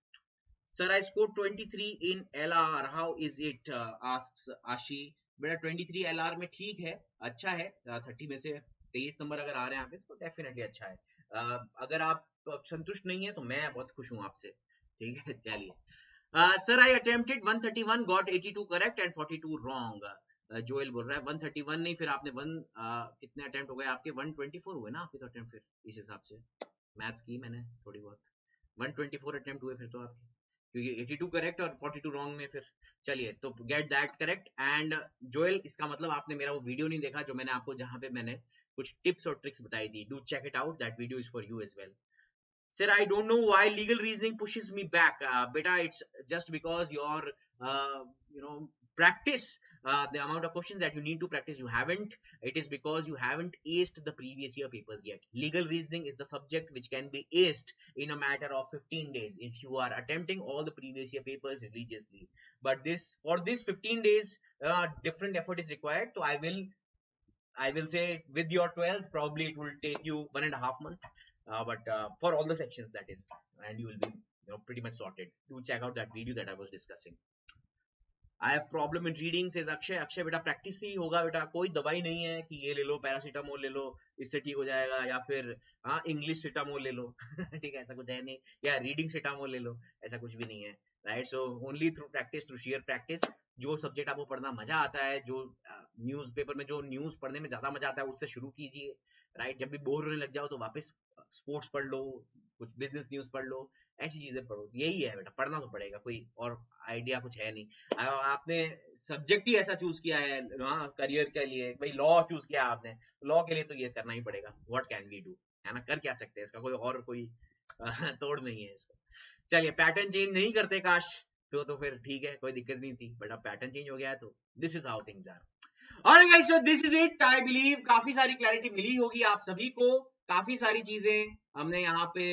Sir, I scored 23 in LR. How is it? Asks Ashi. बेटा 23 LR में ठीक है, अच्छा है. 30 में से 23 नंबर अगर आ रहे हैं यहाँ पे तो डेफिनेटली अच्छा है. अगर आप संतुष्ट नहीं है तो मैं बहुत खुश हूँ आपसे. ठीक है, चलिए. Sir I attempted 131, got 82 correct and 42 wrong. Joel बोल रहा है 131 नहीं, फिर आपने कितने अटेम्प्ट हो गए आपके? 124 हुए ना आपके तो अटेम्प्ट. फिर इस हिसाब से मैथ्स की मैंने थोड़ी बहुत, 124 अटेम्प्ट हुए फिर तो आपके, क्योंकि 82 करेक्ट और 42 रॉन्ग में. फिर चलिए, तो get that correct. And Joel, इसका मतलब आपने मेरा वो वीडियो नहीं देखा जो मैंने आपको, जहां पे मैंने कुछ टिप्स और ट्रिक्स बताई थी. Do check it out, that video is for you as well. Sir, I don't know why legal reasoning pushes me back. Beta, it's just because your, practice, the amount of questions that you need to practice, you haven't. It is because you haven't aced the previous year papers yet. Legal reasoning is the subject which can be aced in a matter of 15 days if you are attempting all the previous year papers religiously. But for this 15 days, different effort is required. So I will say with your 12th, probably it will take you 1.5 months. But for all the sections, that is, and you will be pretty much sorted. Do check out that video that I was discussing. I have problem in reading says Akshay. Akshay बेटा practice से ही होगा बेटा, कोई दवाई नहीं है कि ये ले लो पैरासीटामोल ले लो इससे ठीक हो जाएगा, या फिर हाँ इंग्लिश सिटामोल ले लो ठीक है, ऐसा कुछ है नहीं, या रीडिंग सिटामोल ले लो, ऐसा कुछ भी नहीं है, right. So only through practice, through share practice, जो सब्जेक्ट आपको पढ़ना मजा आता है, जो न्यूज़पेपर में जो न्यूज़ पढ़ने में ज्यादा मजा आता है उससे शुरू कीजिए, राइट। जब भी बोर होने लग जाओ तो वापस स्पोर्ट्स पढ़ लो, कुछ बिजनेस न्यूज़ पढ़ लो, ऐसी चीजें पढ़ो, यही है बेटा, पढ़ना तो पड़ेगा, कोई और आइडिया कुछ है नहीं। आपने सब्जेक्ट ही ऐसा चूज किया है करियर के लिए, भाई लॉ चूज किया आपने, लॉ के लिए तो ये करना ही पड़ेगा, व्हाट कैन वी डू, है ना, कर क्या सकते हैं, इसका कोई और कोई तोड़ नहीं है इसका। चलिए पैटर्न चेंज नहीं करते काश, तो फिर ठीक है, कोई दिक्कत नहीं थी, बट अब पैटर्न चेंज हो गया है तो this is how things are. Alright guys, so this is it. I believe काफी सारी क्लैरिटी मिली होगी आप सभी को, काफी सारी चीजें हमने यहाँ पे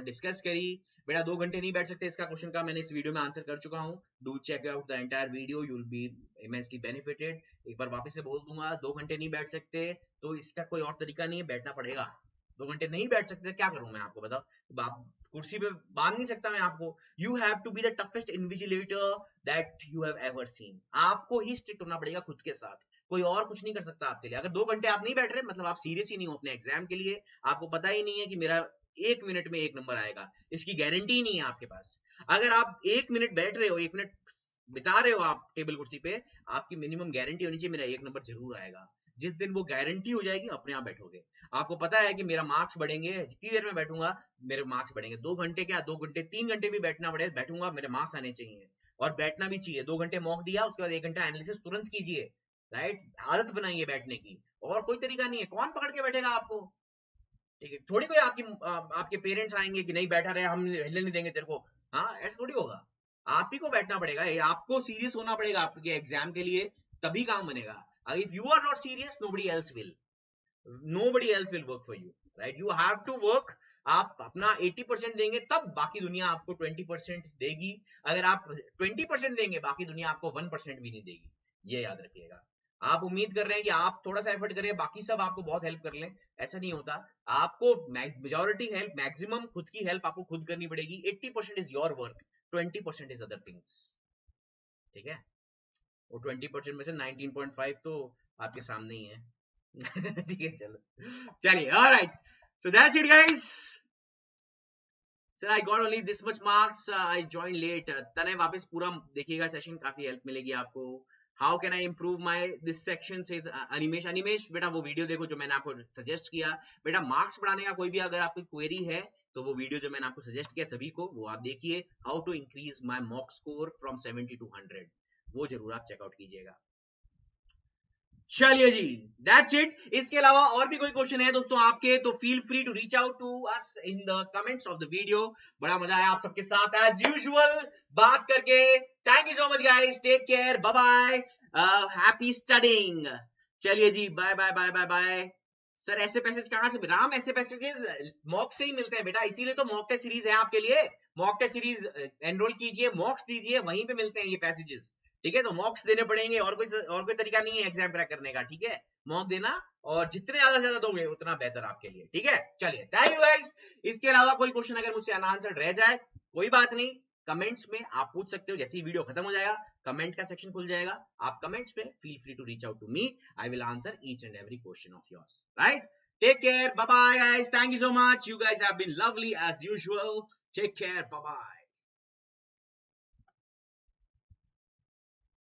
डिस्कस करी। बेटा 2 घंटे नहीं बैठ सकते, इसका क्वेश्चन का मैंने इस वीडियो में आंसर कर चुका हूँ, do check out the entire video, you will be immensely benefited. एक बार वापस से बोल दूंगा, 2 घंटे नहीं बैठ सकते तो इसका कोई और तरीका नहीं है, बैठना पड़ेगा। 2 घंटे नहीं बैठ सकते क्या करूं मैं आपको बताओ, कुर्सी पे बांध नहीं सकता मैं आपको। You have to be the toughest invigilator that you have ever seen, आपको ही स्ट्रिक्ट होना पड़ेगा खुद के साथ, कोई और कुछ नहीं कर सकता आपके लिए। अगर 2 घंटे आप नहीं बैठ रहे मतलब आप सीरियस ही नहीं हो अपने एग्जाम के लिए, आपको पता ही नहीं है कि मेरा 1 मिनट में 1 नंबर आएगा, इसकी गारंटी ही नहीं है आपके पास। अगर आप 1 मिनट बैठ रहे हो, 1 मिनट बिता रहे हो आप टेबल कुर्सी पे, आपकी मिनिमम गारंटी होनी चाहिए मेरा 1 नंबर जरूर आएगा। जिस दिन वो गारंटी हो जाएगी अपने आप बैठोगे, आपको पता है कि मेरा मार्क्स बढ़ेंगे, जितनी देर में बैठूंगा मेरे मार्क्स बढ़ेंगे। 2 घंटे क्या, 2 घंटे 3 घंटे भी बैठना पड़े, बैठूंगा, मेरे मार्क्स आने चाहिए, और बैठना भी चाहिए। 2 घंटे मॉक दिया, उसके बाद 1 घंटा एनालिसिस तुरंत कीजिए, राइट। आदत बनाइए बैठने की, और कोई तरीका नहीं है। कौन पकड़ के बैठेगा आपको, ठीक है, थोड़ी कोई आपके पेरेंट्स आएंगे कि नहीं बैठा रहे हम हिलने नहीं देंगे तेरे को, हाँ ऐसा थोड़ी होगा। आप ही को बैठना पड़ेगा, आपको सीरियस होना पड़ेगा आपके एग्जाम के लिए, तभी काम बनेगा। If you are not serious, nobody else will work for you, right? You have to work। आप अपना 80% देंगे तब बाकी दुनिया आपको 20% देगी। अगर आप 20% देंगे बाकी दुनिया आपको 1% भी नहीं देगी, ये याद रखिएगा। आप उम्मीद कर रहे हैं कि आप थोड़ा सा एफर्ट करें, बाकी सब आपको बहुत हेल्प कर लें, ऐसा नहीं होता। आपको मेजॉरिटी हेल्प, मैक्सिमम खुद की हेल्प आपको खुद करनी पड़ेगी। 80% is your work, 20% is other things, ठीक है। वो 20% में से 19.5 तो आपके सामने ही है ठीक है, चलिए, alright, so that's it guys. Sir I got only this much marks, I join late. तने वापस पूरा देखिएगा सेशन, काफी हेल्प मिलेगी आपको। How can I improve my this section says Animesh बेटा वो वीडियो देखो जो मैंने आपको सजेस्ट किया। बेटा मार्क्स बढ़ाने का कोई भी अगर आपकी क्वेरी है तो वो वीडियो जो मैंने आपको सजेस्ट किया सभी को, वो आप देखिए, how to increase my mock score from 70 to 100, वो जरूर आप चेकआउट कीजिएगा। चलिए जी, दैट्स इट। इसके अलावा और भी कोई क्वेश्चन है दोस्तों आपके, तो feel free to reach out to us in the comments of the video. बड़ा मजा आया आप सबके साथ एज यूजुअल बात करके। Thank you so much guys, take care, bye bye, happy studying. चलिए जी, bye bye bye bye bye. Sir ऐसे पैसेज कहाँ से, राम ऐसे पैसेजेस मॉक से ही मिलते हैं बेटा, इसीलिए तो मॉक टेस्ट सीरीज है आपके लिए। मॉक टेस्ट सीरीज एनरोल कीजिए, मॉक्स दीजिए, वहीं पे मिलते हैं ये पैसेजेस, ठीक है। तो मॉक्स देने पड़ेंगे, और कोई तरीका नहीं है एग्जाम क्रैक करने का, ठीक है। मॉक देना, और जितने ज्यादा दोगे उतना बेहतर आपके लिए, ठीक है। चलिए, थैंक यू गाइस। इसके अलावा कोई क्वेश्चन अगर मुझसे अनआंसर्ड रह जाए, कोई बात नहीं, कमेंट्स में आप पूछ सकते हो। जैसे ही वीडियो खत्म हो जाएगा कमेंट का सेक्शन खुल जाएगा, आप कमेंट्स में feel free to reach out to me, I will answer each and every question of yours, right. Take care, bye bye guys, thank you so much, you guys have been lovely as usual, take care, bye bye.